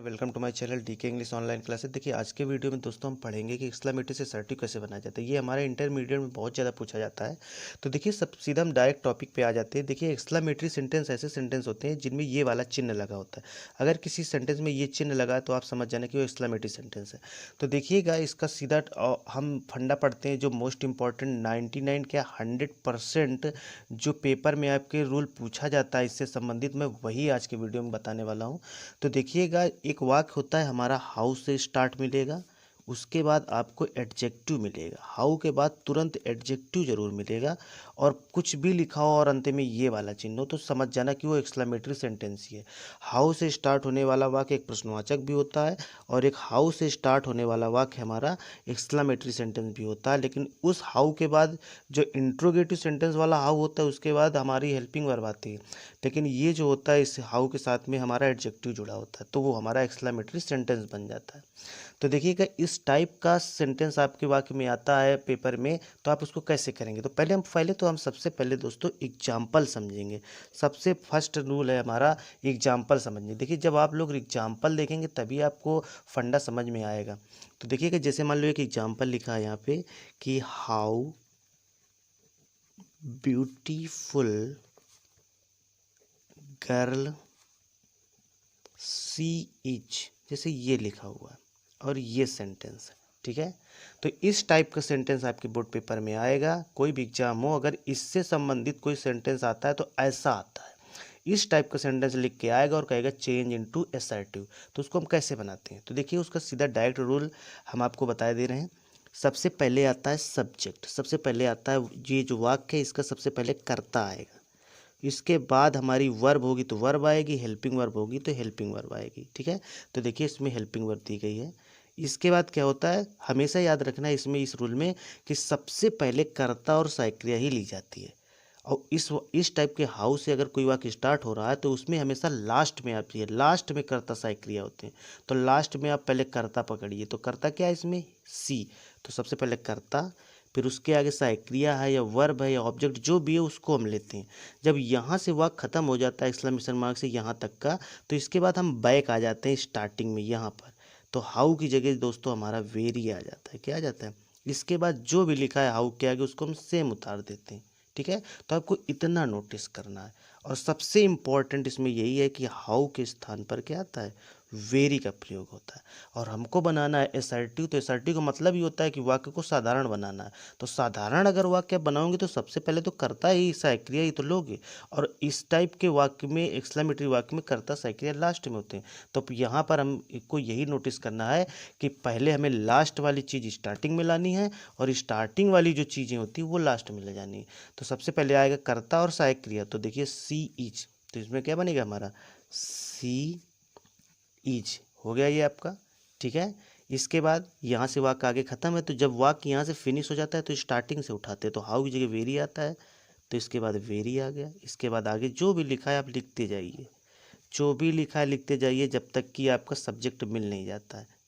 Welcome to my channel DK English online classes. देखिए आज के वीडियो में दोस्तों हम पढ़ेंगे कि एक्सक्लेमेटरी से असर्टिव कैसे बनाया जाता है। ये हमारे इंटरमीडिएट में बहुत ज़्यादा पूछा जाता है। तो देखिए सब सीधा हम डायरेक्ट टॉपिक पे आ जाते हैं। देखिए एक्सक्लेमेटरी सेंटेंस ऐसे सेंटेंस होते हैं जिनमें ये वाला चिन्ह लगा होता है। अगर किसी सेंटेंस में ये चिन्ह लगा है तो आप समझ जाना कि वो एक्सक्लेमेटरी सेंटेंस है। तो देखिएगा इसका सीधा हम फंडा पढ़ते हैं जो मोस्ट इंपॉर्टेंट 99 क्या 100% जो पेपर में आपके रूल पूछा जाता है इससे संबंधित मैं वही आज के वीडियो में बताने वाला हूँ। तो देखिएगा एक वाक्य होता है हमारा हाउ से स्टार्ट मिलेगा, उसके बाद आपको एडजेक्टिव मिलेगा, हाउ के बाद तुरंत एडजेक्टिव जरूर मिलेगा और कुछ भी लिखा हो और अंत में ये वाला चिन्ह हो तो समझ जाना कि वो एक्सक्लेमेटरी सेंटेंस ही है। हाउ से स्टार्ट होने वाला वाक्य एक प्रश्नवाचक भी होता है और एक हाउ से स्टार्ट होने वाला वाक्य हमारा एक्सक्लेमेटरी सेंटेंस भी होता है। लेकिन उस हाउ के बाद जो इंट्रोगेटिव सेंटेंस वाला हाउ होता है उसके बाद हमारी हेल्पिंग वर्ब आती है, लेकिन ये जो होता है इस हाउ के साथ में हमारा एडजेक्टिव जुड़ा होता है तो वो हमारा एक्सक्लेमेटरी सेंटेंस बन जाता है। तो देखिएगा इस टाइप का सेंटेंस आपके वाक्य में आता है पेपर में तो आप उसको कैसे करेंगे। तो हम सबसे पहले दोस्तों एग्जाम्पल समझेंगे। सबसे फर्स्ट रूल है हमारा एग्जाम्पल समझने। देखिए जब आप लोग एग्जाम्पल देखेंगे तभी आपको फंडा समझ में आएगा। तो देखिएगा जैसे मान लो एक एग्जाम्पल लिखा है यहाँ पे कि how beautiful girl she is, जैसे ये लिखा हुआ है और ये सेंटेंस है, ठीक है। तो इस टाइप का सेंटेंस आपके बोर्ड पेपर में आएगा। कोई भी एग्जाम हो अगर इससे संबंधित कोई सेंटेंस आता है तो ऐसा आता है, इस टाइप का सेंटेंस लिख के आएगा और कहेगा चेंज इनटू असर्टिव। तो उसको हम कैसे बनाते हैं तो देखिए उसका सीधा डायरेक्ट रूल हम आपको बता दे रहे हैं। सबसे पहले आता है सब्जेक्ट, सबसे पहले आता है ये जो वाक्य है इसका सबसे पहले कर्ता आएगा, इसके बाद हमारी वर्ब होगी तो वर्ब आएगी, हेल्पिंग वर्ब होगी तो हेल्पिंग वर्ब आएगी, ठीक है। तो देखिए इसमें हेल्पिंग वर्ब दी गई है। इसके बाद क्या होता है हमेशा याद रखना है इसमें इस रूल में कि सबसे पहले कर्ता और सहायक्रिया ही ली जाती है। और इस टाइप के हाउ से अगर कोई वाक्य स्टार्ट हो रहा है तो उसमें हमेशा लास्ट में आती है, लास्ट में कर्ता सहायक्रिया होते हैं। तो लास्ट में आप पहले कर्ता पकड़िए, तो कर्ता क्या है इसमें सी, तो सबसे पहले कर्ता, फिर उसके आगे सहायक्रिया है या वर्ब है या ऑब्जेक्ट जो भी है उसको हम लेते हैं। जब यहाँ से वाक्य खत्म हो जाता है एक्सक्लेमेशन मार्क से यहाँ तक का तो इसके बाद हम बैक आ जाते हैं स्टार्टिंग में यहाँ पर। तो हाउ की जगह दोस्तों हमारा वेरी आ जाता है, क्या आ जाता है, इसके बाद जो भी लिखा है हाउ के आगे उसको हम सेम उतार देते हैं, ठीक है। तो आपको इतना नोटिस करना है और सबसे इम्पॉर्टेंट इसमें यही है कि हाउ के स्थान पर क्या आता है, वेरी का प्रयोग होता है। और हमको बनाना है असर्टिव, तो असर्टिव का मतलब ही होता है कि वाक्य को साधारण बनाना है। तो साधारण अगर वाक्य बनाओगे तो सबसे पहले तो कर्ता ही सहायक्रिया ही तो लोगे, और इस टाइप के वाक्य में एक्सक्लेमेटरी वाक्य में कर्ता सहायक्रिया लास्ट में होते हैं। तो यहाँ पर हमको यही नोटिस करना है कि पहले हमें लास्ट वाली चीज़ स्टार्टिंग में लानी है और स्टार्टिंग वाली जो चीज़ें होती हैं वो लास्ट में ले जानी है। तो सबसे पहले आएगा कर्ता और सहायक क्रिया, तो देखिए सी इज, तो इसमें क्या बनेगा हमारा सी इज, हो गया ये आपका, ठीक है। इसके बाद यहाँ से वाक्य आगे खत्म है, तो जब वाक्य यहाँ से फिनिश हो जाता है तो स्टार्टिंग से उठाते हैं, तो हाउ की जगह वेरी आता है, तो इसके बाद वेरी आ गया। इसके बाद आगे जो भी लिखा है आप लिखते जाइए, जो भी लिखा है लिखते जाइए जब तक कि आपका सब्जेक्ट मिल नहीं जाता है।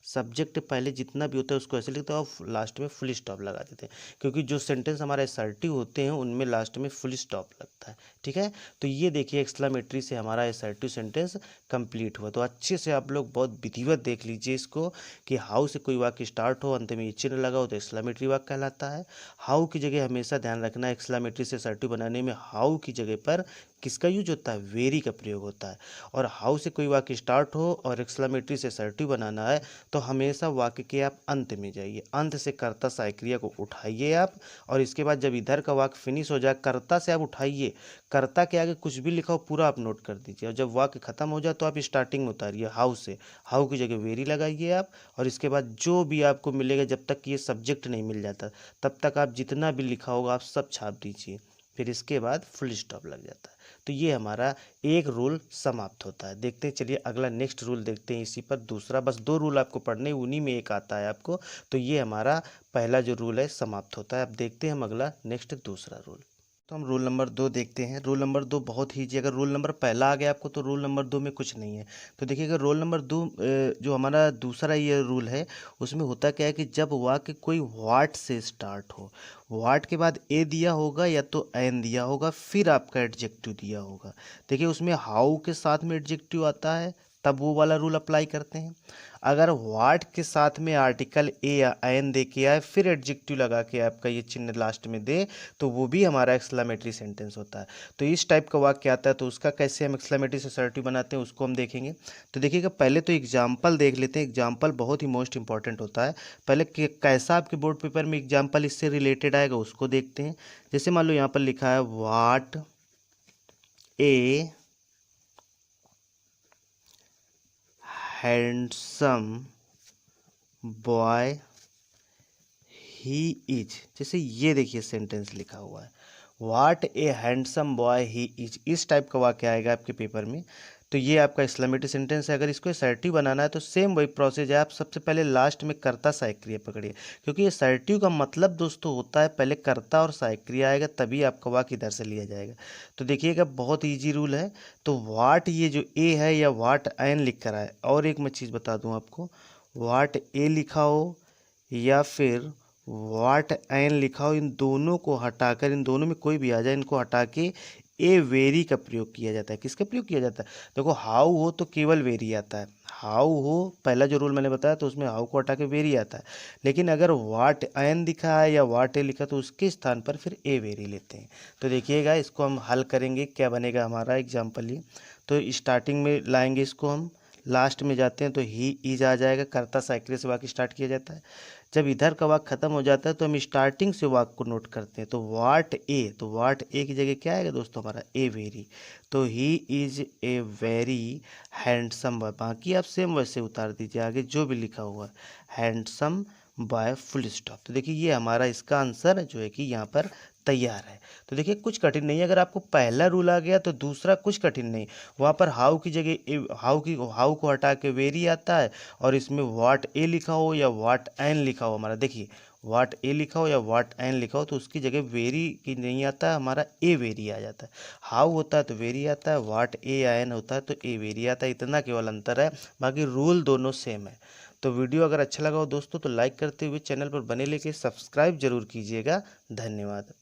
सब्जेक्ट पहले जितना भी होता है उसको ऐसे लिखते हैं और लास्ट में फुल स्टॉप लगा देते हैं, क्योंकि जो सेंटेंस हमारे असर्टिव होते हैं उनमें लास्ट में फुल स्टॉप लगता है, ठीक है। तो ये देखिए एक्सक्लेमेटरी से हमारा असर्टिव सेंटेंस कंप्लीट हुआ। तो अच्छे से आप लोग बहुत विधिवत देख लीजिए इसको कि हाउ से कोई वाक्य स्टार्ट हो अंत में ये चिन्ह लगा हो तो एक्सक्लेमेटरी वाक्य कहलाता है। हाउ की जगह हमेशा ध्यान रखना है एक्सक्लेमेटरी से असर्टिव बनाने में हाउ की जगह पर किसका यूज होता है, वेरी का प्रयोग होता है। और हाउ से कोई वाक्य स्टार्ट हो और एक्सक्लेमेटरी से असर्टिव बनाना है तो हमेशा वाक्य के आप अंत में जाइए, अंत से कर्ता सहायक क्रिया को उठाइए आप, और इसके बाद जब इधर का वाक्य फिनिश हो जाए कर्ता से आप उठाइए, कर्ता के आगे कुछ भी लिखा हो पूरा आप नोट कर दीजिए, और जब वाक्य खत्म हो जाए तो आप स्टार्टिंग में उतारिए हाउ से, हाउ की जगह वेरी लगाइए आप, और इसके बाद जो भी आपको मिलेगा जब तक ये सब्जेक्ट नहीं मिल जाता तब तक आप जितना भी लिखा होगा आप सब छाप दीजिए, फिर इसके बाद फुल स्टॉप लग जाता है। तो ये हमारा एक रूल समाप्त होता है। देखते हैं, चलिए अगला नेक्स्ट रूल देखते हैं इसी पर दूसरा, बस 2 रूल आपको पढ़ने उन्हीं में एक आता है आपको। तो ये हमारा पहला जो रूल है समाप्त होता है। अब देखते हैं हम अगला नेक्स्ट दूसरा रूल। तो हम रूल नंबर 2 देखते हैं। रूल नंबर 2 बहुत ही, अगर रूल नंबर पहला आ गया आपको तो रूल नंबर 2 में कुछ नहीं है। तो देखिएगा रोल नंबर 2 जो हमारा दूसरा ये रूल है उसमें होता क्या है कि जब वाक्य कोई व्हाट से स्टार्ट हो, व्हाट के बाद ए दिया होगा या तो एन दिया होगा, फिर आपका एडजेक्टिव दिया होगा। देखिए उसमें हाउ के साथ में एडजेक्टिव आता है तब वो वाला रूल अप्लाई करते हैं। अगर व्हाट के साथ में आर्टिकल ए या एन दे के आए फिर एडजेक्टिव लगा के आपका ये चिन्ह लास्ट में दे तो वो भी हमारा एक्सक्लेमेटरी सेंटेंस होता है। तो इस टाइप का वाक्य आता है तो उसका कैसे हम एक्सक्लेमेटरी से असर्टिव बनाते हैं उसको हम देखेंगे। तो देखिएगा पहले तो एग्जाम्पल देख लेते हैं। एग्जाम्पल बहुत ही मोस्ट इंपॉर्टेंट होता है। पहले कैसा आपके बोर्ड पेपर में एग्जाम्पल इससे रिलेटेड आएगा उसको देखते हैं। जैसे मान लो यहाँ पर लिखा है what A handsome boy he is. जैसे ये देखिए सेंटेंस लिखा हुआ है what A handsome boy he is, इस टाइप का वाक्य आएगा आपके पेपर में। तो ये आपका एक्सक्लेमेटरी सेंटेंस है। अगर इसको असर्टिव बनाना है तो सेम वही प्रोसेस है। आप सबसे पहले लास्ट में कर्ता सहायक क्रिया पकड़िए, क्योंकि असर्टिव का मतलब दोस्तों होता है पहले कर्ता और सहायक क्रिया आएगा तभी आपका वाक्य इधर से लिया जाएगा। तो देखिएगा बहुत ईजी रूल है। तो व्हाट ये जो ए है या व्हाट एन लिख कर आए, और एक मैं चीज़ बता दूँ आपको, व्हाट ए लिखा हो या फिर व्हाट एन लिखा हो, इन दोनों को हटाकर, इन दोनों में कोई भी आ जाए, इनको हटा के ए वेरी का प्रयोग किया जाता है। किसका प्रयोग किया जाता है? देखो हाउ हो तो केवल वेरी आता है। हाउ हो पहला जो रूल मैंने बताया तो उसमें हाउ को हटा के वेरी आता है। लेकिन अगर व्हाट एन दिखा है या व्हाट ए लिखा तो उसके स्थान पर फिर ए वेरी लेते हैं। तो देखिएगा इसको हम हल करेंगे, क्या बनेगा हमारा एग्जाम्पल ये। तो स्टार्टिंग में लाएंगे इसको हम, लास्ट में जाते हैं तो ही इज आ जाएगा। कर्ता सहायक क्रिया से वाक्य स्टार्ट किया जाता है। जब इधर का वाक्य खत्म हो जाता है तो हम स्टार्टिंग से वाक्य को नोट करते हैं। तो व्हाट ए, तो व्हाट ए की जगह क्या आएगा दोस्तों हमारा ए वेरी। तो he is a very handsome boy, बाकी आप सेम वैसे उतार दीजिए आगे जो भी लिखा हुआ है, हैंडसम बाय फुल स्टॉप। तो देखिए ये हमारा इसका आंसर जो है कि यहाँ पर तैयार है। तो देखिए कुछ कठिन नहीं है। अगर आपको पहला रूल आ गया तो दूसरा कुछ कठिन नहीं। वहाँ पर हाउ की जगह हाउ को हटा के वेरी आता है, और इसमें व्हाट ए लिखा हो या व्हाट एन लिखा हो, हमारा देखिए व्हाट ए लिखा हो या व्हाट एन लिखा हो तो उसकी जगह वेरी की नहीं आता है, हमारा ए वेरी आ जाता है। हाउ होता है तो वेरी आता है, व्हाट ए या एन होता है तो ए वेरी आता है। इतना केवल अंतर है, बाकी रूल दोनों सेम है। तो वीडियो अगर अच्छा लगा हो दोस्तों तो लाइक करते हुए चैनल पर बने लेके सब्सक्राइब जरूर कीजिएगा। धन्यवाद।